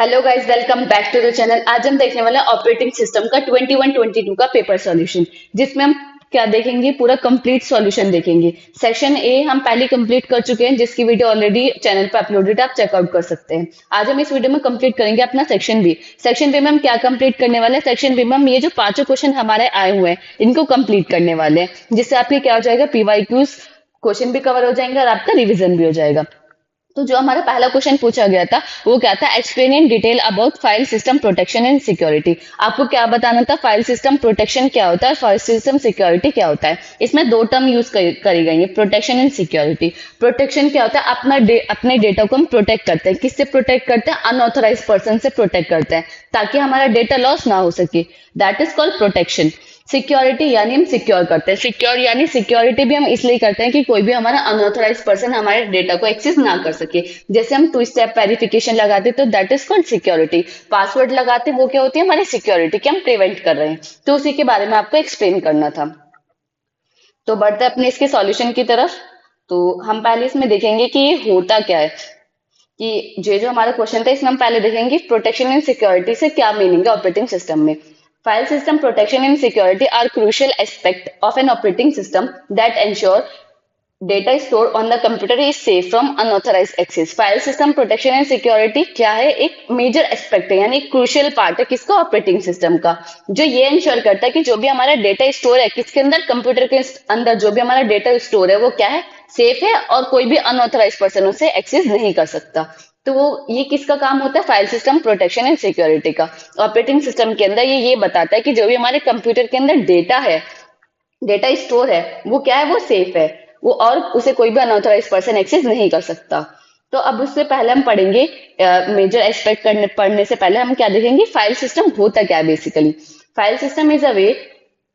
Hello guys, welcome back to the channel. आज हम देखने वाले हैं ऑपरेटिंग सिस्टम का 21-22 का पेपर सॉल्यूशन, जिसमें हम क्या देखेंगे, पूरा कंप्लीट सॉल्यूशन देखेंगे। सेक्शन ए हम पहले कंप्लीट कर चुके हैं, जिसकी वीडियो ऑलरेडी चैनल पर अपलोडेड, आप चेकआउट कर सकते हैं। आज हम इस वीडियो में कंप्लीट करेंगे अपना सेक्शन बी। सेक्शन बी में हम क्या कंप्लीट करने वाले हैं? सेक्शन बी में हम ये जो पांचों क्वेश्चन हमारे आए हुए हैं, इनको कंप्लीट करने वाले हैं, जिससे आपके क्या हो जाएगा, पीवाईक्यूज क्वेश्चन भी कवर हो जाएंगे और आपका रिविजन भी हो जाएगा। तो जो हमारा पहला क्वेश्चन पूछा गया था वो क्या था? Explain in detail about file system protection and security. आपको क्या बताना था? फाइल सिस्टम प्रोटेक्शन क्या होता है, फाइल सिस्टम सिक्योरिटी क्या होता है। इसमें दो टर्म यूज करी गई है, प्रोटेक्शन एंड सिक्योरिटी। प्रोटेक्शन क्या होता है? अपने डेटा को हम प्रोटेक्ट करते हैं। किससे प्रोटेक्ट करते हैं? अनऑथराइज पर्सन से प्रोटेक्ट करते हैं, ताकि हमारा डेटा लॉस ना हो सके। That is called protection. Security यानी हम सिक्योर करते हैं। सिक्योर यानी सिक्योरिटी भी हम इसलिए करते हैं कि कोई भी हमारा अनऑथराइज पर्सन हमारे डेटा को एक्सेस ना कर सके। जैसे हम टू स्टेप वेरिफिकेशन लगाते तो that is called security. Password लगाते वो क्या होती है? हमारी सिक्योरिटी कि हम प्रिवेंट कर रहे हैं। तो उसी के बारे में आपको एक्सप्लेन करना था। तो बढ़ते अपने इसके सॉल्यूशन की तरफ। तो हम पहले इसमें देखेंगे कि ये होता क्या है, कि जो हमारा क्वेश्चन था इसमें हम पहले देखेंगे प्रोटेक्शन एंड सिक्योरिटी से क्या मीनिंग है ऑपरेटिंग सिस्टम में। File system protection and security are crucial aspect of an operating system that ensure data stored on the computer is safe from unauthorized access. File system protection and security क्या है? एक major aspect है, यानी crucial part है किसका? Operating system का, जो ये इंश्योर करता है कि जो भी हमारा डेटा स्टोर है किसके अंदर, कंप्यूटर के अंदर, जो भी हमारा डेटा स्टोर है वो क्या है? सेफ है और कोई भी अनऑथराइज पर्सन उसे एक्सेस नहीं कर सकता। तो वो ये किसका काम होता है? File system protection and security का। ऑपरेटिंग सिस्टम के अंदर ये बताता है कि जो भी हमारे कंप्यूटर के अंदर डेटा है, डेटा स्टोर है, वो क्या है? वो सेफ है, वो और उसे कोई भी अनऑथराइज पर्सन एक्सेस नहीं कर सकता। तो अब उससे पहले हम पढ़ेंगे, मेजर एस्पेक्ट पढ़ने से पहले हम क्या देखेंगे, फाइल सिस्टम होता क्या है basically. File system is a way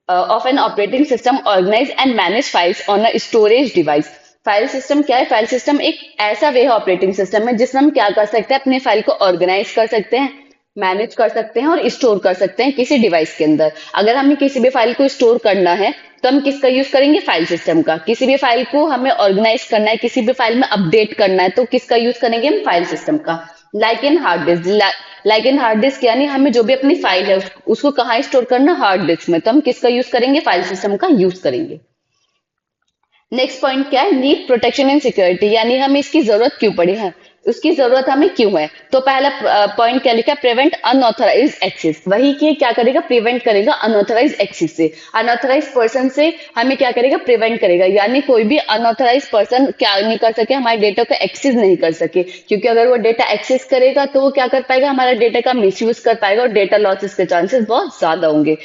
of an operating system organize and manage files on a storage device. File system क्या है? फाइल सिस्टम एक ऐसा वे है ऑपरेटिंग सिस्टम में जिसमें हम क्या कर सकते हैं, अपने फाइल को ऑर्गेनाइज कर सकते हैं, मैनेज कर सकते हैं और स्टोर कर सकते हैं किसी डिवाइस के अंदर। अगर हमें किसी भी फाइल को स्टोर करना है तो हम किसका यूज करेंगे? फाइल सिस्टम का। किसी भी फाइल को हमें ऑर्गेनाइज करना है, किसी भी फाइल में अपडेट करना है, तो किसका यूज करेंगे? हम फाइल सिस्टम का। Like in hard disk, like in hard disk यानी हमें जो भी अपनी फाइल है उसको कहाँ स्टोर करना? हार्ड डिस्क में। तो हम किसका यूज करेंगे? फाइल सिस्टम का यूज करेंगे। नेक्स्ट पॉइंट क्या है? नीड प्रोटेक्शन एंड सिक्योरिटी, यानी हमें इसकी जरूरत क्यों पड़ी है, उसकी जरूरत हमें क्यों है। तो पहला पॉइंट क्या लिखा? Prevent unauthorized access. वही कि क्या करेगा? प्रिवेंट करेगा अनऑथराइज एक्सेस से। अनऑथराइज पर्सन से हमें क्या करेगा? प्रिवेंट करेगा, यानी कोई भी अनऑथराइज पर्सन क्या नहीं कर सके, हमारे डेटा को एक्सेस नहीं कर सके। क्योंकि अगर वो डेटा एक्सेस करेगा तो वो क्या कर पाएगा? हमारा डेटा का मिसयूज कर पाएगा और डेटा लॉसेस के चांसेस बहुत ज्यादा होंगे।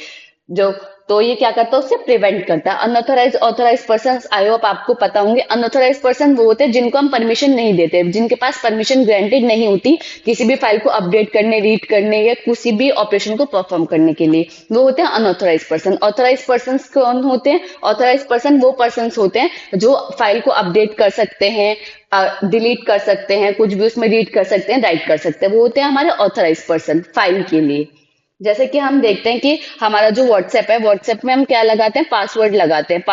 जो तो ये क्या करता है? उससे प्रिवेंट करता है। Unauthorized authorized person, I hope आपको पता होंगे। अनऑथराइज पर्सन वो होते हैं जिनको हम परमिशन नहीं देते, जिनके पास परमिशन ग्रांटेड नहीं होती किसी भी फाइल को अपडेट करने, रीड करने या किसी भी ऑपरेशन को परफॉर्म करने के लिए। वो होते हैं अनऑथराइज पर्सन। ऑथराइज पर्सन कौन होते हैं? ऑथराइज पर्सन वो पर्सन होते हैं जो फाइल को अपडेट कर सकते हैं, डिलीट कर सकते हैं, कुछ भी उसमें रीड कर सकते हैं, राइट कर सकते हैं। वो होते हैं हमारे ऑथराइज पर्सन फाइल के लिए। जैसे कि हम देखते हैं कि हमारा जो व्हाट्सएप है, व्हाट्सएप में हम क्या लगाते हैं? पासवर्ड लगाते हैं।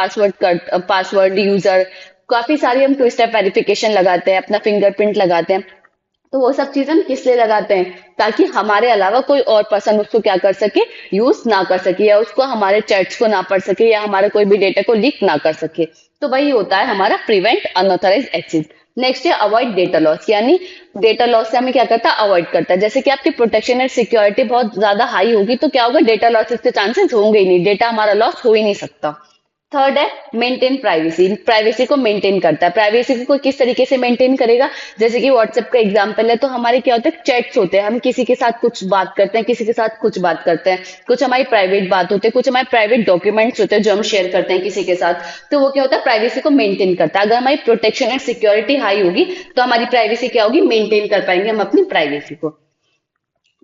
पासवर्ड यूजर, काफी सारी हम टू स्टेप वेरिफिकेशन लगाते हैं, अपना फिंगरप्रिंट लगाते हैं। तो वो सब चीजें हम किस लिए लगाते हैं? ताकि हमारे अलावा कोई और पर्सन उसको क्या कर सके? यूज ना कर सके, या उसको हमारे चैट्स को ना पढ़ सके, या हमारे कोई भी डेटा को लीक ना कर सके। तो वही होता है हमारा प्रिवेंट अनऑथराइज एक्सेस। नेक्स्ट है अवॉइड डेटा लॉस, यानी डेटा लॉस से हमें क्या करता है? अवॉइड करता है। जैसे कि आपकी प्रोटेक्शन एंड सिक्योरिटी बहुत ज्यादा हाई होगी तो क्या होगा? डेटा लॉसेस के चांसेस होंगे ही नहीं, डेटा हमारा लॉस हो ही नहीं सकता। थर्ड है मेंटेन प्राइवेसी। प्राइवेसी को मेंटेन करता है। प्राइवेसी को किस तरीके से मेंटेन करेगा? जैसे कि व्हाट्सएप का एग्जांपल है, तो हमारे क्या होते हैं? चैट्स होते हैं, हम किसी के साथ कुछ बात करते हैं, किसी के साथ कुछ बात करते हैं, कुछ हमारी प्राइवेट बात होते हैं, कुछ हमारे प्राइवेट डॉक्यूमेंट्स होते हैं जो हम शेयर करते हैं किसी के साथ। तो वो क्या होता है? प्राइवेसी को मेंटेन करता है। अगर हमारी प्रोटेक्शन एंड सिक्योरिटी हाई होगी तो हमारी प्राइवेसी क्या होगी? मेंटेन कर पाएंगे हम अपनी प्राइवेसी को।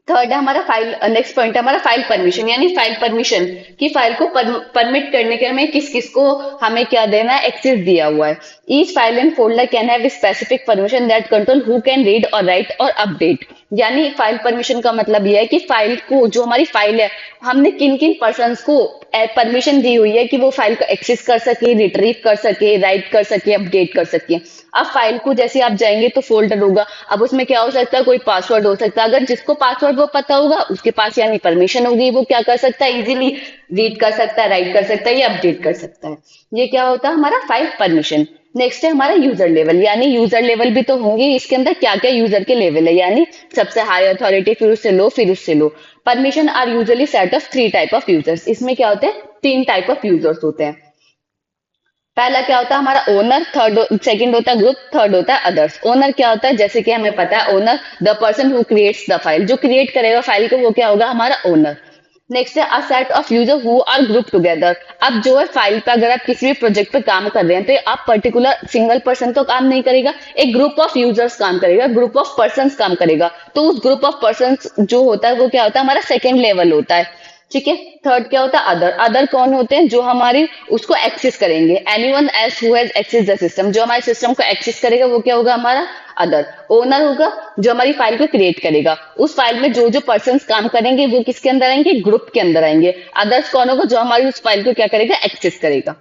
थर्ड है हमारा फाइल, नेक्स्ट पॉइंट है हमारा फाइल परमिशन, यानी फाइल परमिशन की फाइल को परमिट करने के हमें किस किस को हमें क्या देना है? एक्सेस दिया हुआ है। Each file and folder can have specific permission that control who can read और राइट और अपडेट। यानी फाइल परमिशन का मतलब यह है कि फाइल को, जो हमारी फाइल है, हमने किन किन पर्सन्स को परमिशन दी हुई है कि वो फाइल को एक्सेस कर सके, रिट्रीव कर सके, राइट कर सके, अपडेट कर सके। अब फाइल को जैसे आप जाएंगे तो फोल्डर होगा, अब उसमें क्या हो सकता है, कोई पासवर्ड हो सकता है। अगर जिसको पासवर्ड वो पता होगा उसके पास यानी परमिशन होगी, वो क्या कर सकता है, इजीली रीड कर सकता है, राइट कर सकता है या अपडेट कर सकता है। ये क्या होता है हमारा फाइल परमिशन। नेक्स्ट है हमारा यूजर लेवल, यानी यूजर लेवल भी तो होंगे, इसके अंदर क्या क्या यूजर के लेवल है, यानी सबसे हाई अथॉरिटी, फिर उससे लो, फिर उससे लो। Permission are usually set of 3 type of users. इसमें क्या होते हैं, 3 टाइप ऑफ यूजर्स होते हैं। पहला क्या होता है हमारा ओनर, थर्ड सेकंड होता है ग्रुप, थर्ड होता है अदर्स। ओनर क्या होता है, जैसे कि हमें पता है owner the person who creates the file, जो क्रिएट करेगा फाइल को वो क्या होगा, हमारा ओनर। नेक्स्ट है a set of user who are group together. अब जो है फाइल पे अगर आप किसी भी प्रोजेक्ट पे काम कर रहे हैं तो आप पर्टिकुलर सिंगल पर्सन तो काम नहीं करेगा, एक ग्रुप ऑफ यूजर्स काम करेगा, ग्रुप ऑफ पर्संस काम करेगा। तो उस ग्रुप ऑफ पर्संस जो होता है वो क्या होता है, हमारा सेकेंड लेवल होता है। ठीक है। थर्ड क्या होता है अदर। अदर कौन होते हैं, जो हमारी उसको एक्सेस करेंगे, anyone else who has access the system, जो हमारे सिस्टम को एक्सेस करेगा वो क्या होगा, हमारा अदर। ओनर होगा जो हमारी फाइल को क्रिएट करेगा, उस फाइल में जो जो पर्सन्स काम करेंगे वो किसके अंदर आएंगे, ग्रुप के अंदर आएंगे। अदर्स कौन होगा, जो हमारी उस फाइल को क्या करेगा, एक्सेस करेगा।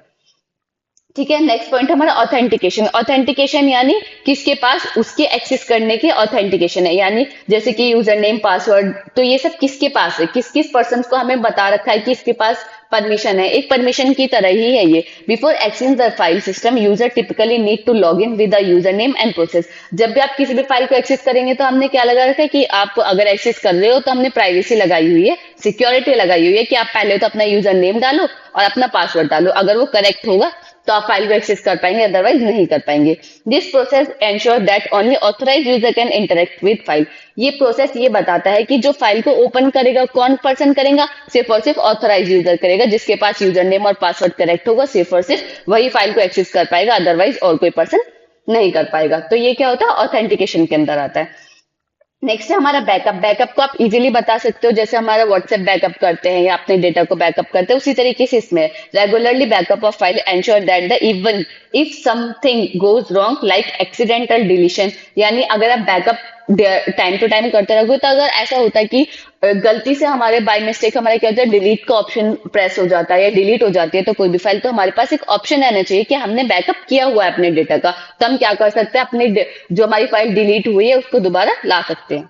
ठीक है। नेक्स्ट पॉइंट हमारा ऑथेंटिकेशन। ऑथेंटिकेशन यानी किसके पास उसके एक्सेस करने के ऑथेंटिकेशन है, यानी जैसे कि यूजर नेम, पासवर्ड, तो ये सब किसके पास है, किस किस पर्सन को हमें बता रखा है कि इसके पास परमिशन है, एक परमिशन की तरह ही है ये। Before accessing the file system user typically need to log in with the user name and process. जब भी आप किसी भी फाइल को एक्सेस करेंगे तो हमने क्या लगा रखा है कि आप अगर एक्सेस कर रहे हो तो हमने प्राइवेसी लगाई हुई है, सिक्योरिटी लगाई हुई है कि आप पहले तो अपना यूजर नेम डालो और अपना पासवर्ड डालो, अगर वो करेक्ट होगा तो आप फाइल को एक्सेस कर पाएंगे, अदरवाइज नहीं कर पाएंगे। This process ensure that only authorised user can interact with file. ये प्रोसेस ये बताता है कि जो फाइल को ओपन करेगा कौन पर्सन करेगा, सिर्फ और सिर्फ ऑथराइज यूजर करेगा, जिसके पास यूजर नेम और पासवर्ड करेक्ट होगा, सिर्फ और सिर्फ वही फाइल को एक्सेस कर पाएगा, अदरवाइज और कोई पर्सन नहीं कर पाएगा। तो ये क्या होता है, ऑथेंटिकेशन के अंदर आता है। नेक्स्ट है हमारा बैकअप। बैकअप को आप इजीली बता सकते हो, जैसे हमारा व्हाट्सएप बैकअप करते हैं या अपने डेटा को बैकअप करते हैं, उसी तरीके से इसमें regularly backup of file ensure that the even if something goes wrong like accidental deletion, यानी अगर आप बैकअप टाइम टू टाइम करते रहोगे तो अगर ऐसा होता है कि गलती से हमारे बाय मिस्टेक हमारे क्या होता है, डिलीट का ऑप्शन प्रेस हो जाता है या डिलीट हो जाती है तो कोई भी फाइल, तो हमारे पास एक ऑप्शन रहना चाहिए कि हमने बैकअप किया हुआ है अपने डेटा का, तो हम क्या कर सकते हैं, अपने जो हमारी फाइल डिलीट हुई है उसको दोबारा ला सकते हैं।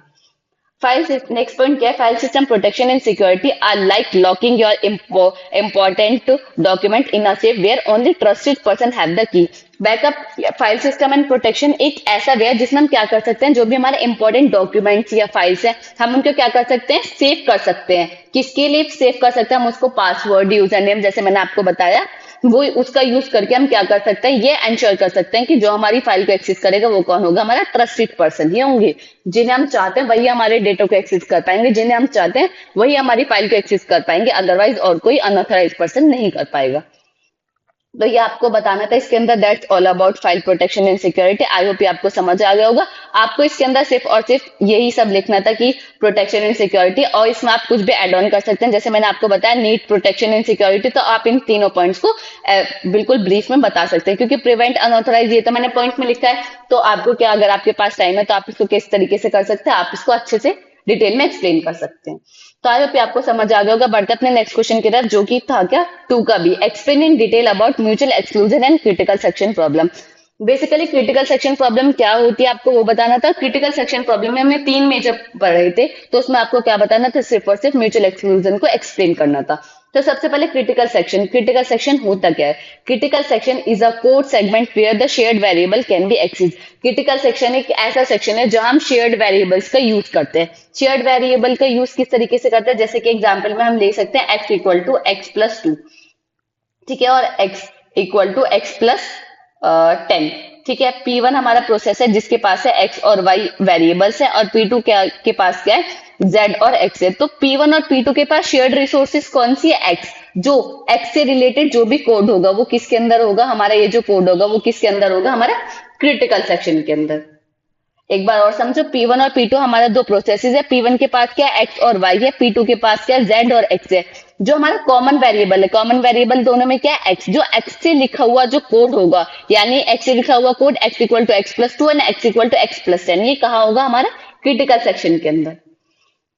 फाइल नेक्स्ट पॉइंट क्या है, file system protection and security are like locking your important document in a safe where only trusted person have the key. Backup file system and protection एक ऐसा वे है जिसमें हम क्या कर सकते हैं, जो भी हमारे इंपॉर्टेंट डॉक्यूमेंट्स या फाइल्स हैं हम उनको क्या कर सकते हैं, सेव कर सकते हैं। किसके लिए सेव कर सकते हैं, हम उसको पासवर्ड, यूजर नेम, जैसे मैंने आपको बताया, वो उसका यूज करके हम क्या कर सकते हैं, ये एंश्योर कर सकते हैं कि जो हमारी फाइल को एक्सेस करेगा वो कौन होगा, हमारा ट्रस्टेड पर्सन ही होंगे। जिन्हें हम चाहते हैं वही हमारे डेटा को एक्सेस कर पाएंगे, जिन्हें हम चाहते हैं वही हमारी फाइल को एक्सेस कर पाएंगे, अदरवाइज और कोई अनऑथराइज पर्सन नहीं कर पाएगा। तो ये आपको बताना था इसके अंदर, that's all about file protection and security. I hope ये आपको समझ आ गया होगा। आपको इसके अंदर सिर्फ और सिर्फ यही सब लिखना था कि प्रोटेक्शन एंड सिक्योरिटी, और इसमें आप कुछ भी एड ऑन कर सकते हैं, जैसे मैंने आपको बताया नीड, प्रोटेक्शन एंड सिक्योरिटी, तो आप इन तीनों पॉइंट्स को बिल्कुल ब्रीफ में बता सकते हैं, क्योंकि प्रिवेंट अनऑथराइज ये तो मैंने पॉइंट में लिखा है, तो आपको क्या, अगर आपके पास टाइम है तो आप इसको किस तरीके से कर सकते हैं, आप इसको अच्छे से डिटेल में एक्सप्लेन कर सकते हैं। तो आई होप आपको समझ आ गया होगा। बढ़ते अपने नेक्स्ट क्वेश्चन की तरफ, जो कि था क्या, 2 का भी, explain in detail about mutual exclusion and critical section problem. Basically critical section problem क्या होती है आपको वो बताना था। क्रिटिकल सेक्शन प्रॉब्लम में हमने 3 मेजर पढ़ रहे थे, तो उसमें आपको क्या बताना था, सिर्फ और सिर्फ म्यूचुअल एक्सक्लूजन को एक्सप्लेन करना था। तो सबसे पहले क्रिटिकल सेक्शन। क्रिटिकल सेक्शन होता क्या है, critical section is a code segment where the shared variable can be access. Critical section एक ऐसा सेक्शन है जहां हम शेयर्ड वेरिएबल्स का यूज करते हैं। शेयर्ड वेरिएबल का यूज किस तरीके से करते हैं, जैसे कि एग्जांपल में हम ले सकते हैं x equal to x plus 2, ठीक है, और x equal to x plus 10, ठीक है। P1 हमारा प्रोसेस है जिसके पास है x और y वेरिएबल्स है, और P2 के पास क्या है, z और x है। तो P1 और P2 के पास शेयर्ड रिसोर्सेज कौन सी है, x। जो x से रिलेटेड जो भी कोड होगा वो किसके अंदर होगा, हमारा ये जो कोड होगा वो किसके अंदर होगा, हमारा क्रिटिकल सेक्शन के अंदर। एक बार और समझो, P1 और P2 हमारा 2 प्रोसेसेस है, P1 के पास क्या है, x और y है, P2 के पास क्या है, z और x है। जो हमारा कॉमन वेरिएबल है, कॉमन वेरिएबल दोनों में क्या है, x। जो x से लिखा हुआ जो कोड होगा, यानी x से लिखा हुआ code x equal to x plus 2 and x equal to x plus 10, ये कहाँ होगा, हमारा क्रिटिकल सेक्शन के अंदर,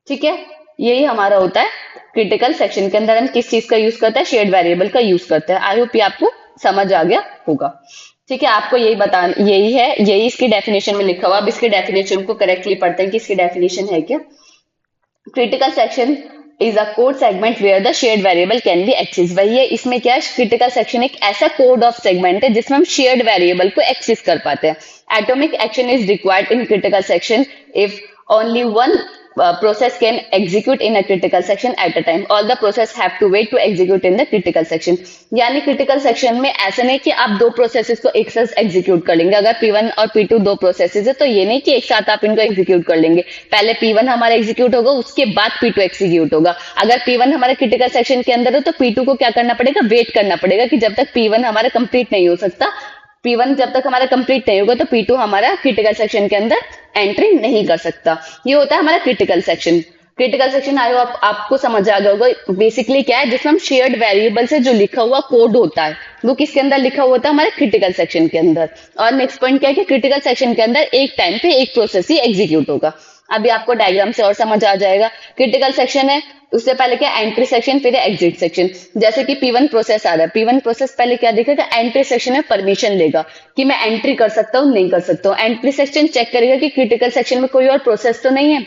ठीक है। यही हमारा होता है क्रिटिकल सेक्शन के अंदर हम किस चीज का यूज करते हैं, शेयर्ड वेरिएबल का यूज करते हैं। आई होप ये आपको समझ आ गया होगा। ठीक है, आपको यही बताना, यही है, यही इसकी डेफिनेशन में लिखा हुआ। अब इसकी डेफिनेशन को करेक्टली पढ़ते हैं कि इसकी डेफिनेशन है क्या। Critical section is a code segment where the shared variable can be access. वही है, इसमें क्या है, क्रिटिकल सेक्शन एक ऐसा कोड ऑफ सेगमेंट है जिसमें हम शेयर्ड वेरिएबल को एक्सेस कर पाते हैं। Atomic action is required in critical section if only one process can execute in a critical section at a time. All the process have to wait to execute in the critical section. यानी critical section में ऐसा नहीं कि आप दो processes को एक साथ एग्जीक्यूट कर लेंगे। अगर P1 और P2 दो प्रोसेसेस है तो ये नहीं कि एक साथ आप इनको एग्जीक्यूट कर लेंगे। पहले P1 हमारा एग्जीक्यूट होगा, उसके बाद P2 एग्जीक्यूट होगा। अगर P1 हमारा क्रिटिकल सेक्शन के अंदर हो तो P2 को क्या करना पड़ेगा, वेट करना पड़ेगा कि जब तक P1 हमारा कंप्लीट नहीं हो सकता, P1 जब तक हमारा कंप्लीट नहीं होगा तो P2 हमारा क्रिटिकल सेक्शन के अंदर एंट्री नहीं कर सकता। ये होता है हमारा क्रिटिकल सेक्शन। क्रिटिकल सेक्शन आयो आपको समझ आ गया होगा। बेसिकली क्या है, जिसमें हम शेयर्ड वेरिएबल से जो लिखा हुआ कोड होता है वो किसके अंदर लिखा हुआ होता है, हमारे क्रिटिकल सेक्शन के अंदर। और नेक्स्ट पॉइंट क्या है कि क्रिटिकल सेक्शन के अंदर एक टाइम पे एक प्रोसेस ही एग्जीक्यूट होगा। अभी आपको डायग्राम से और समझ आ जाएगा। क्रिटिकल सेक्शन है, उससे पहले क्या, एंट्री सेक्शन, फिर एग्जिट सेक्शन। जैसे कि P1 प्रोसेस आ रहा है, P1 प्रोसेस पहले क्या देखेगा, एंट्री सेक्शन में परमिशन लेगा कि मैं एंट्री कर सकता हूँ नहीं कर सकता हूँ। एंट्री सेक्शन चेक करेगा कि क्रिटिकल सेक्शन में कोई और प्रोसेस तो नहीं है।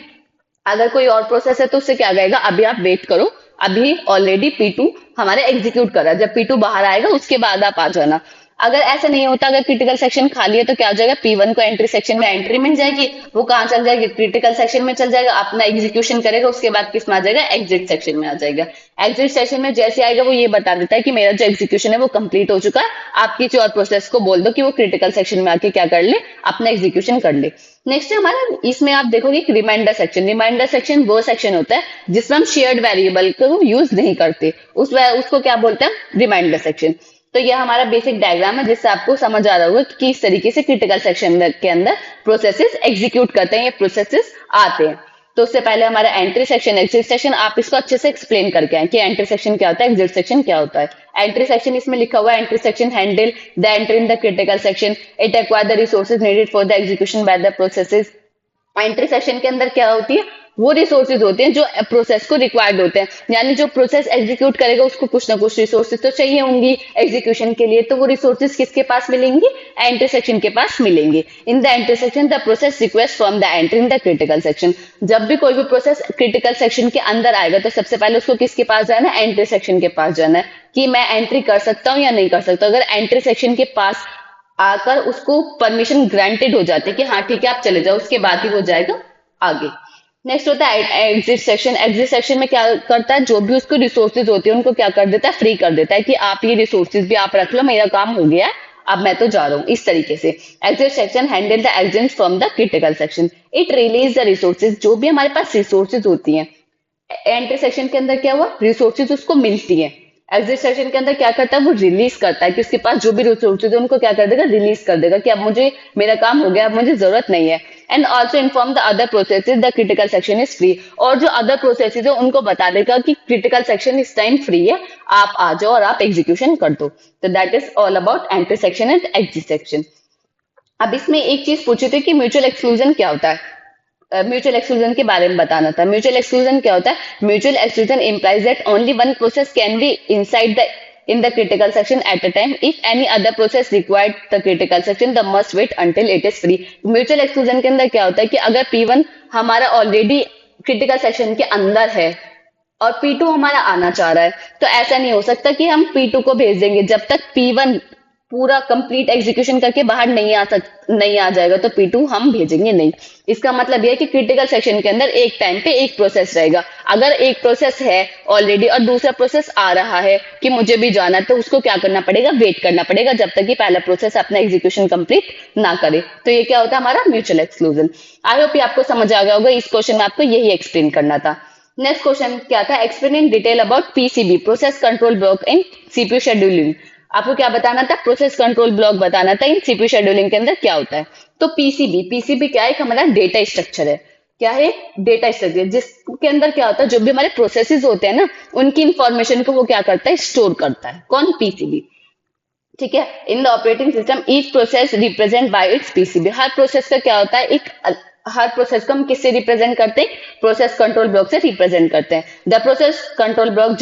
अगर कोई और प्रोसेस है तो उससे क्या कहेगा, अभी आप वेट करो, अभी ऑलरेडी P2 हमारे एग्जीक्यूट कर रहा है, जब P2 बाहर आएगा उसके बाद आप आ जाना। अगर ऐसा नहीं होता, अगर क्रिटिकल सेक्शन खाली है तो क्या हो जाएगा, P1 को एंट्री सेक्शन में एंट्री मिल जाएगी, वो कहाँ चल जाएगी, क्रिटिकल सेक्शन में चल जाएगा, अपना एग्जीक्यूशन करेगा, उसके बाद किस में आ जाएगा, एग्जिट सेक्शन में आ जाएगा। एग्जिट सेक्शन में जैसे आएगा वो ये बता देता है कि मेरा जो एग्जीक्यूशन है वो कंप्लीट हो चुका है, आप किसी और प्रोसेस को बोल दो कि वो क्रिटिकल सेक्शन में आके क्या कर ले, अपना एग्जीक्यूशन कर ले। नेक्स्ट है हमारा, इसमें आप देखोगे रिमाइंडर सेक्शन। रिमाइंडर सेक्शन वो सेक्शन होता है जिसमें हम शेयर्ड वेरिएबल को यूज नहीं करते, उसको क्या बोलते हैं, रिमाइंडर सेक्शन। तो यह हमारा बेसिक डायग्राम है जिससे आपको समझ आ रहा होगा कि किस तरीके से क्रिटिकल सेक्शन के अंदर प्रोसेसेस एग्जीक्यूट करते हैं, ये प्रोसेसेस आते हैं। तो उससे पहले हमारा एंट्री सेक्शन, एग्जिट सेक्शन, आप इसको अच्छे से एक्सप्लेन करके आए कि एंट्री सेक्शन क्या होता है, एग्जिट सेक्शन क्या होता है। एंट्री सेक्शन इसमें लिखा हुआ है, entry section handle the entry in the critical section, it acquire the resources needed for the execution by the processes. Entry section के अंदर क्या होती है, वो रिसोर्सेज होते हैं जो प्रोसेस को रिक्वायर्ड होते हैं, यानी जो प्रोसेस एग्जीक्यूट करेगा उसको कुछ ना कुछ रिसोर्सेज तो चाहिए होंगी एग्जीक्यूशन के लिए, तो वो रिसोर्सेज किसके पास मिलेंगी, एंट्री सेक्शन के पास मिलेंगे। In the entry section the process request from the entry in the critical section. जब भी कोई भी प्रोसेस क्रिटिकल सेक्शन के अंदर आएगा तो सबसे पहले उसको किसके पास जाना है, एंट्री सेक्शन के पास जाना है कि मैं एंट्री कर सकता हूँ या नहीं कर सकता। अगर एंट्री सेक्शन के पास आकर उसको परमिशन ग्रांटेड हो जाती है कि हाँ ठीक है आप चले जाओ, उसके बाद ही वो जाएगा आगे। नेक्स्ट होता है एग्जिट सेक्शन। एग्जिट सेक्शन में क्या करता है, जो भी उसको रिसोर्सेज होते हैं उनको क्या कर देता है, फ्री कर देता है कि आप ये रिसोर्सेज भी आप रख लो, मेरा काम हो गया है, अब मैं तो जा रहा हूँ। इस तरीके से exit section handle the exit from the critical section, it release the resources. जो भी हमारे पास रिसोर्सेज होती हैं, एंट्री सेक्शन के अंदर क्या हुआ, रिसोर्सेज उसको मिलती है, एग्जिट सेक्शन के अंदर क्या करता है, वो रिलीज करता है कि उसके पास जो भी रिसोर्सेज है उनको क्या कर देगा, रिलीज कर देगा कि अब मुझे मेरा काम हो गया, अब मुझे जरूरत नहीं है। And also inform the other processes the critical section is free. और जो अदर प्रोसेसेस है उनको बता देगा कि क्रिटिकल सेक्शन इस टाइम फ्री है, आप आ जाओ और आप एग्जीक्यूशन कर दो। तो that is all about entry section and exit section. अब इसमें एक चीज पूछी थी कि म्यूचुअल एक्सक्लूजन क्या होता है, म्यूचुअल एक्सक्लूजन के बारे में बताना था। म्यूचुअल एक्सक्लूजन क्या होता है, mutual exclusion implies that only one process can be inside the in the critical section at a time. If any other process required the critical section, the must wait until it is free. Mutual exclusion के अंदर क्या होता है कि अगर P1 हमारा already critical section के अंदर है और P2 हमारा आना चाह रहा है, तो ऐसा नहीं हो सकता कि हम P2 को भेज देंगे जब तक P1 पूरा कंप्लीट एग्जीक्यूशन करके बाहर नहीं आ जाएगा तो P2 हम भेजेंगे नहीं। इसका मतलब यह है कि क्रिटिकल सेक्शन के अंदर एक टाइम पे एक प्रोसेस रहेगा। अगर एक प्रोसेस है ऑलरेडी और दूसरा प्रोसेस आ रहा है कि मुझे भी जाना है, तो उसको क्या करना पड़ेगा, वेट करना पड़ेगा जब तक कि पहला प्रोसेस अपना एग्जीक्यूशन कंप्लीट ना करे। तो ये क्या होता है, हमारा म्यूचुअल एक्सक्लूजन। आई होप आपको समझ आ गया होगा। इस क्वेश्चन में आपको यही एक्सप्लेन करना था। नेक्स्ट क्वेश्चन क्या था, explain in detail about PCB, process control block in CPU scheduling. आपको क्या बताना था, प्रोसेस कंट्रोल ब्लॉक बताना था इन सीपीयू शेड्यूलिंग के अंदर क्या होता है। तो पीसीबी क्या है, हमारा डेटा स्ट्रक्चर है। क्या है, डेटा स्ट्रक्चर, जिसके अंदर क्या होता है, जो भी हमारे प्रोसेसेस होते हैं ना, उनकी इंफॉर्मेशन को वो क्या करता है, स्टोर करता है। कौन, पीसीबी। ठीक है, in the operating system each process represent by it's PCB. Her process का क्या होता है, एक हर प्रोसेस को हम किससे रिप्रेजेंट करते हैं, प्रोसेस कंट्रोल ब्लॉक से रिप्रेजेंट करते हैं। The process control block